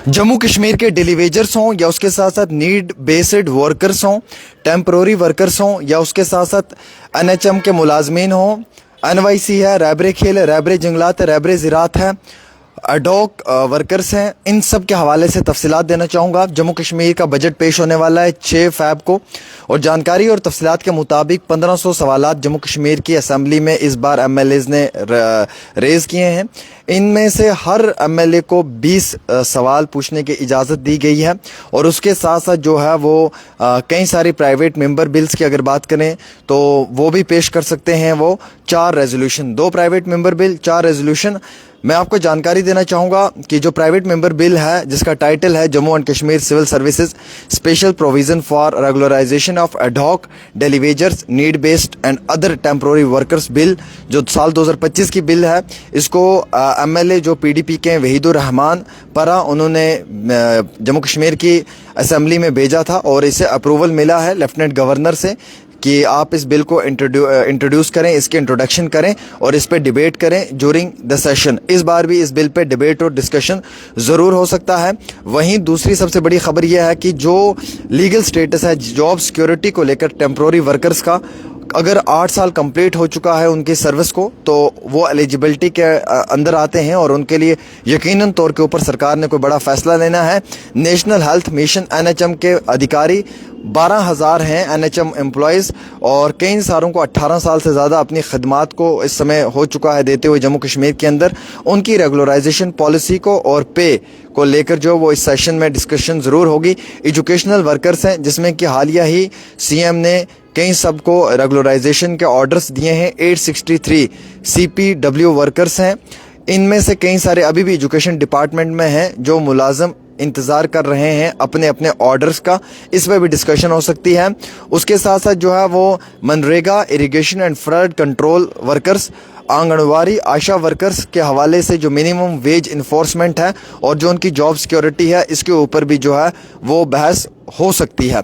जम्मू कश्मीर के डेलीवेजर्स हों या उसके साथ साथ नीड बेस्ड वर्कर्स हों, टेम्प्रोरी वर्कर्स हों या उसके साथ साथ एनएचएम के मुलाजमीन हों, एनवाईसी है, रैबरे खेल है, रैबरे जंगलात है, रैबरे ज़राअत है, अडॉक वर्कर्स हैं, इन सब के हवाले से तफसीलात देना चाहूँगा। जम्मू कश्मीर का बजट पेश होने वाला है 6 फ़रवरी को और जानकारी और तफसीलात के मुताबिक 1500 सवालात जम्मू कश्मीर की असम्बली में इस बार एमएलएज़ ने रेज़ किए हैं। इनमें से हर एमएलए को 20 सवाल पूछने की इजाज़त दी गई है और उसके साथ साथ जो है वो कई सारी प्राइवेट मेंबर बिल्स की अगर बात करें तो वो भी पेश कर सकते हैं। वो 4 resolution, 2 private member bill, 4 resolution. मैं आपको जानकारी देना चाहूँगा कि जो प्राइवेट मेंबर बिल है जिसका टाइटल है Jammu and Kashmir civil services special provision for regularisation of ad hoc daily wagers need based and other temporary workers bill, जो साल 2025 की बिल है, इसको एमएलए जो पीडीपी के वहीदुर रहमान परा उन्होंने जम्मू कश्मीर की असम्बली में भेजा था और इसे अप्रूवल मिला है लेफ्टिनेंट गवर्नर से कि आप इस बिल को इंट्रोड्यूस करें, इसके इंट्रोडक्शन करें और इस पे डिबेट करें ड्यूरिंग द सेशन। इस बार भी इस बिल पे डिबेट और डिस्कशन ज़रूर हो सकता है। वहीं दूसरी सबसे बड़ी खबर यह है कि जो लीगल स्टेटस है जॉब सिक्योरिटी को लेकर टेम्प्रोरी वर्कर्स का, अगर 8 साल कंप्लीट हो चुका है उनकी सर्विस को तो वो एलिजिबिलिटी के अंदर आते हैं और उनके लिए यकीनन तौर के ऊपर सरकार ने कोई बड़ा फैसला लेना है। नेशनल हेल्थ मिशन एनएचएम के अधिकारी 12,000 हैं एनएचएम एम्प्लॉयज़ और कई सारों को 18 साल से ज़्यादा अपनी खदमात को इस समय हो चुका है देते हुए जम्मू कश्मीर के अंदर। उनकी रेगुलराइजेशन पॉलिसी को और पे को लेकर जो वो इस सेशन में डिस्कशन ज़रूर होगी। एजुकेशनल वर्कर्स हैं जिसमें कि हालिया ही सीएम ने कई सबको रेगुलराइजेशन के ऑर्डर्स दिए हैं। 863 CPW वर्कर्स हैं, इनमें से कई सारे अभी भी एजुकेशन डिपार्टमेंट में हैं जो मुलाजम इंतज़ार कर रहे हैं अपने अपने ऑर्डर्स का। इस पर भी डिस्कशन हो सकती है। उसके साथ साथ जो है वो MNREGA, irrigation and flood control workers, anganwadi, Asha workers के हवाले से जो मिनिमम वेज इन्फोर्समेंट है और जो उनकी जॉब सिक्योरिटी है, इसके ऊपर भी जो है वो बहस हो सकती है।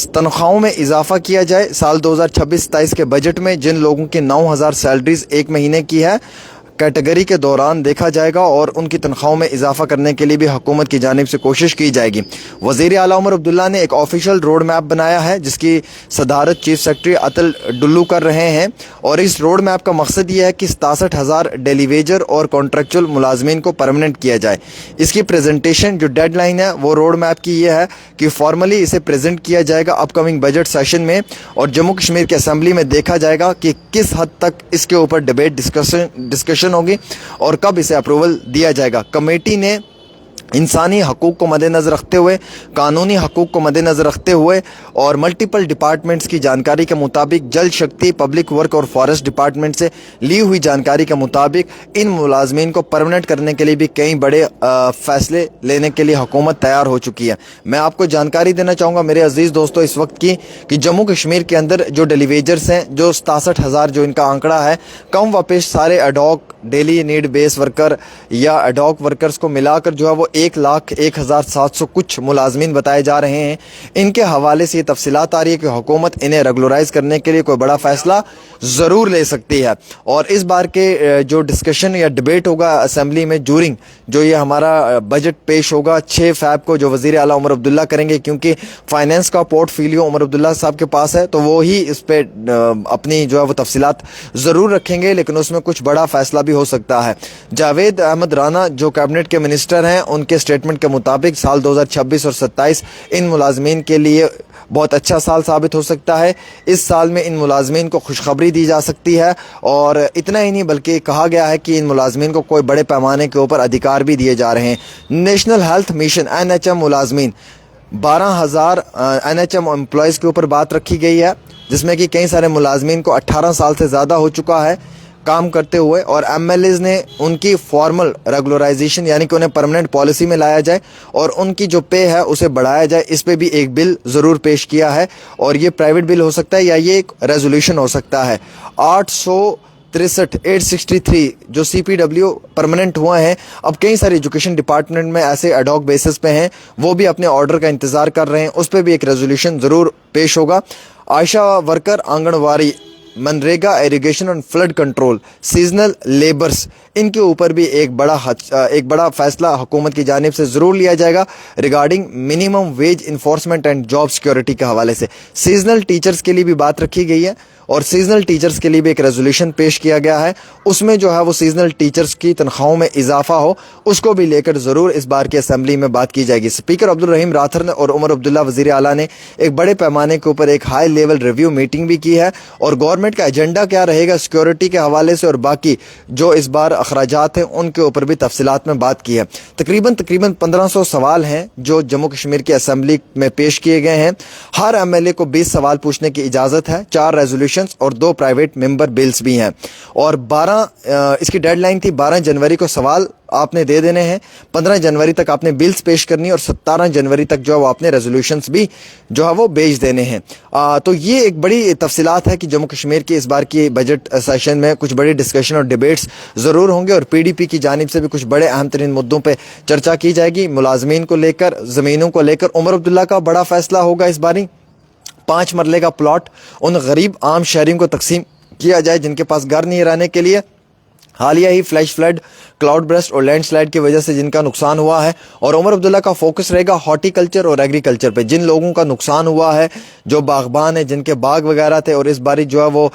तनख्वाहों में इजाफा किया जाए। साल 2026-27 के बजट में जिन लोगों की 9,000 सैलरीज एक महीने की है कैटेगरी के दौरान देखा जाएगा और उनकी तनख्वाहों में इजाफा करने के लिए भी हुकूमत की जानिब से कोशिश की जाएगी। वज़ीर आला उमर अब्दुल्ला ने एक ऑफिशियल रोड मैप बनाया है जिसकी सदारत चीफ सेक्रेटरी अतुल डुल्लू कर रहे हैं और इस रोड मैप का मकसद ये है कि 67,000 डेलीवेजर और कॉन्ट्रेक्चुअल मुलाजमीन को परमानेंट किया जाए। इसकी प्रेजेंटेशन जो डेडलाइन है वो रोड मैप की ये है कि फॉर्मली इसे प्रेजेंट किया जाएगा अपकमिंग बजट सेशन में और जम्मू कश्मीर की असम्बली में देखा जाएगा कि किस हद तक इसके ऊपर डिबेट डिस्कशन होगी और कब इसे अप्रूवल दिया जाएगा। कमेटी ने इंसानी हकूक़ को मद्देनज़र रखते हुए, कानूनी हकूक़ को मद्देनज़र रखते हुए और मल्टीपल डिपार्टमेंट्स की जानकारी के मुताबिक जल शक्ति, पब्लिक वर्क और फॉरेस्ट डिपार्टमेंट से ली हुई जानकारी के मुताबिक इन मुलाजमीन को परमानेंट करने के लिए भी कई बड़े फ़ैसले लेने के लिए हुकूमत तैयार हो चुकी है। मैं आपको जानकारी देना चाहूँगा मेरे अजीज़ दोस्तों इस वक्त की कि जम्मू कश्मीर के अंदर जो डेलीवेजर्स हैं, जो 67,000 जो इनका आंकड़ा है, कम व पेश सारे ad hoc daily need base worker या एडॉक वर्कर्स को मिलाकर जो है वो 1,01,700 कुछ मुलाजमीन बताए जा रहे हैं। इनके हवाले से ये तफसीलात आ रही है कि हुकूमत इन्हें रेगुलराइज करने के लिए कोई बड़ा फैसला ज़रूर ले सकती है और इस बार के जो डिस्कशन या डिबेट होगा असम्बली में ड्यूरिंग जो ये हमारा बजट पेश होगा 6 फ़रवरी को, जो वज़ीर आला उमर अब्दुल्ला करेंगे क्योंकि फाइनेंस का पोर्टफोलियो उमर अब्दुल्ला साहब के पास है तो वो ही इस पर अपनी जो है वो तफसीलात ज़रूर रखेंगे, लेकिन उसमें कुछ बड़ा फैसला भी हो सकता है। जावेद अहमद राना जो कैबिनेट के मिनिस्टर हैं, उनके स्टेटमेंट के मुताबिक साल 2026 और 27 इन मुलाजमीन के लिए बहुत अच्छा साल साबित हो सकता है। इस साल में इन मुलाजमीन को खुशखबरी दी जा सकती है और इतना ही नहीं बल्कि कहा गया है कि इन मुलाजमीन को कोई बड़े पैमाने के ऊपर अधिकार भी दिए जा रहे हैं। नेशनल हेल्थ मिशन एनएचएम मुलाजमीन 12,000 एनएचएम एम्प्लॉयज़ के ऊपर बात रखी गई है जिसमें कि कई सारे मुलाजमीन को 18 साल से ज़्यादा हो चुका है काम करते हुए और एमएलएज़ ने उनकी फॉर्मल रेगुलराइजेशन यानी कि उन्हें परमानेंट पॉलिसी में लाया जाए और उनकी जो पे है उसे बढ़ाया जाए। इस पे भी एक बिल ज़रूर पेश किया है और ये प्राइवेट बिल हो सकता है या ये एक रेजोल्यूशन हो सकता है। 863 जो CPW परमानेंट हुआ है, अब कई सारे एजुकेशन डिपार्टमेंट में ऐसे एडॉक बेसिस पे हैं, वो भी अपने ऑर्डर का इंतज़ार कर रहे हैं, उस पर भी एक रेजोल्यूशन ज़रूर पेश होगा। आशा वर्कर, आंगनवाड़ी मनरेगा, इरिगेशन और फ्लड कंट्रोल, सीजनल लेबर्स, इनके ऊपर भी एक बड़ा फैसला हुकूमत की जानिब से ज़रूर लिया जाएगा regarding minimum wage enforcement and job security के हवाले से। सीजनल टीचर्स के लिए भी बात रखी गई है और सीजनल टीचर्स के लिए भी एक रेजोल्यूशन पेश किया गया है। उसमें जो है वो सीजनल टीचर्स की तनख्वाहों में इजाफा हो, उसको भी लेकर ज़रूर इस बार की असम्बली में बात की जाएगी। स्पीकर अब्दुल रहीम राथर ने और उमर अब्दुल्ला वज़ीर आला ने एक बड़े पैमाने के ऊपर एक हाई लेवल रिव्यू मीटिंग भी की है और गवर्नमेंट का एजेंडा क्या रहेगा सिक्योरिटी के हवाले से और बाकी जो इस बार अखराजात हैं उनके ऊपर भी तफसीलात में बात की है। तकरीबन 1500 सवाल हैं जो जम्मू कश्मीर की असम्बली में पेश किए गए हैं। हर MLA को 20 सवाल पूछने की इजाज़त है, 4 रेजोल्यूशन और 2 प्राइवेट मेंबर बिल्स भी हैं और इसकी डेडलाइन थी 12 जनवरी को सवाल आपने दे देने हैं, 15 जनवरी तक आपने बिल्स पेश करनी और 17 जनवरी तक जो है वो आपने रेजोल्यूशंस भी जो है वो भेज देने हैं। तो ये एक बड़ी तफसीलात है कि जम्मू कश्मीर की इस बार की बजट सेशन में कुछ बड़ी डिस्कशन और डिबेट्स ज़रूर होंगे और PDP की जानिब से भी कुछ बड़े अहम तरीन मुद्दों पर चर्चा की जाएगी। मुलाजमीन को लेकर, ज़मीनों को लेकर उमर अब्दुल्ला का बड़ा फैसला होगा इस बारी। 5 मरले का प्लॉट उन गरीब आम शहरियों को तकसीम किया जाए जिनके पास घर नहीं रहने के लिए। हालिया ही फ्लैश फ्लड, क्लाउड ब्रस्ट और लैंडस्लाइड की वजह से जिनका नुकसान हुआ है और उमर अब्दुल्ला का फोकस रहेगा हॉर्टिकल्चर और एग्रीकल्चर पे। जिन लोगों का नुकसान हुआ है, जो बागबान है, जिनके बाग वगैरह थे और इस बारी जो है वो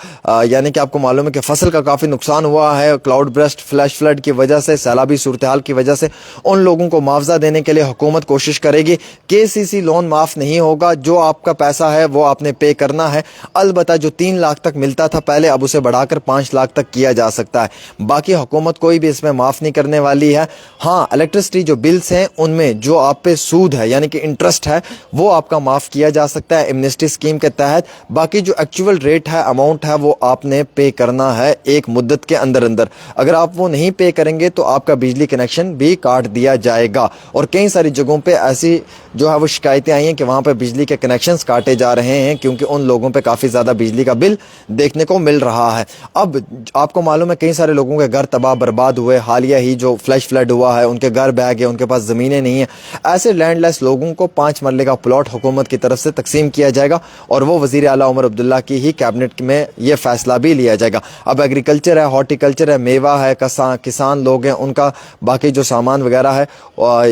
यानी कि आपको मालूम है कि फसल का काफ़ी नुकसान हुआ है क्लाउड ब्रस्ट, फ्लैश फ्लड की वजह से, सैलाबी सूरत हाल की वजह से, उन लोगों को मुआवजा देने के लिए हुकूमत कोशिश करेगी। KCC लोन माफ़ नहीं होगा, जो आपका पैसा है वो आपने पे करना है। अलबत्ता जो 3 लाख तक मिलता था पहले, अब उसे बढ़ाकर 5 लाख तक किया जा सकता है। बाकी हुकूमत कोई भी इसमें माफ़ नहीं करने वाली है। हाँ, इलेक्ट्रिसिटी जो बिल्स हैं उनमें जो आप पे सूद है यानी कि इंटरेस्ट है वो आपका माफ़ किया जा सकता है एमनेस्टी स्कीम के तहत। बाकी जो एक्चुअल रेट है, अमाउंट है, वो आपने पे करना है एक मुद्दत के अंदर अंदर। अगर आप वो नहीं पे करेंगे तो आपका बिजली कनेक्शन भी काट दिया जाएगा। और कई सारी जगहों पे ऐसी जो है वो शिकायतें आई हैं कि वहाँ पे बिजली के कनेक्शंस काटे जा रहे हैं क्योंकि उन लोगों पे काफ़ी ज़्यादा बिजली का बिल देखने को मिल रहा है। अब आपको मालूम है कई सारे लोगों के घर तबाह बर्बाद हुए। हालिया ही जो फ्लैश फ्लड हुआ है, उनके घर बह गए, उनके पास ज़मीनें नहीं हैं। ऐसे लैंडलेस लोगों को 5 मरले का प्लॉट हुकूमत की तरफ से तकसीम किया जाएगा और वो वज़ीर आला उमर अब्दुल्ला की ही कैबिनेट में ये फैसला भी लिया जाएगा। अब एग्रीकल्चर है, हॉर्टिकल्चर है, मेवा है, किसान लोग हैं, उनका बाकी जो सामान वगैरह है,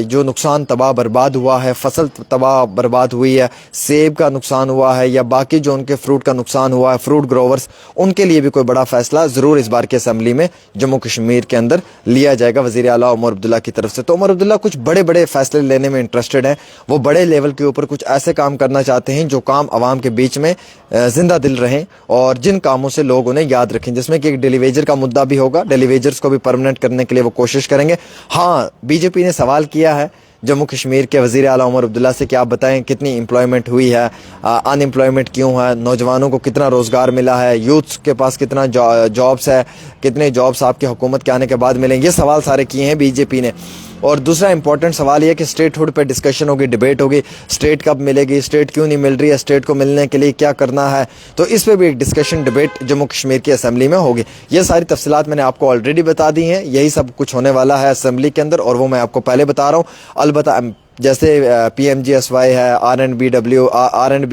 जो नुकसान तबाह बर्बाद हुआ है, फसल तबाह बर्बाद हुई है, सेब का नुकसान हुआ है या बाकी जो उनके फ्रूट का नुकसान हुआ है, फ्रूट ग्रोवर्स, उनके लिए भी कोई बड़ा फैसला ज़रूर इस बार की असम्बली में जम्मू कश्मीर के अंदर लिया जाएगा वज़ीर आला उमर अब्दुल्ला की तरफ से। तो उमर अब्दुल्ला कुछ बड़े बड़े फैसले लेने में इंटरेस्टेड हैं। वो बड़े लेवल के ऊपर कुछ ऐसे काम करना चाहते हैं जो काम आवाम के बीच में जिंदा दिल रहें और जिन कामों से लोग उन्हें याद रखें, जिसमें कि एक डेली वेजर का मुद्दा भी होगा। डेली वेजर्स को भी परमानेंट करने के लिए वो कोशिश करेंगे। हाँ, BJP ने सवाल किया है जम्मू कश्मीर के वज़ीर आला उमर अब्दुल्ला से कि आप बताएं कितनी एम्प्लॉयमेंट हुई है, अनएम्प्लॉयमेंट क्यों है, नौजवानों को कितना रोज़गार मिला है, यूथ्स के पास कितना जॉब्स है, कितने जॉब्स आपकी हुकूमत के आने के बाद मिलेंगे। ये सवाल सारे किए हैं BJP ने। और दूसरा इंपॉर्टेंट सवाल ये कि स्टेटहुड पे डिस्कशन होगी, डिबेट होगी। स्टेट कब मिलेगी, स्टेट क्यों नहीं मिल रही है, स्टेट को मिलने के लिए क्या करना है, तो इस पर भी एक डिस्कशन डिबेट जम्मू कश्मीर की असम्बली में होगी। ये सारी तफसीलात मैंने आपको ऑलरेडी बता दी हैं। यही सब कुछ होने वाला है असम्बली के अंदर और वो मैं आपको पहले बता रहा हूँ। अलबत्ता जैसे PMGSY है, RNB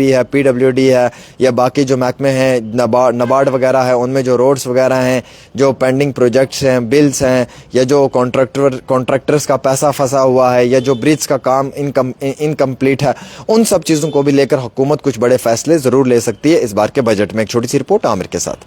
है, PWD है या बाकी जो महकमे हैं, नबार्ड वगैरह है, उनमें जो रोड्स वगैरह हैं, जो पेंडिंग प्रोजेक्ट्स हैं, बिल्स हैं या जो कॉन्ट्रैक्टर्स का पैसा फंसा हुआ है या जो ब्रिज का काम इनकम्प्लीट है, उन सब चीज़ों को भी लेकर हुकूमत कुछ बड़े फैसले ज़रूर ले सकती है इस बार के बजट में। एक छोटी सी रिपोर्ट आमिर के साथ।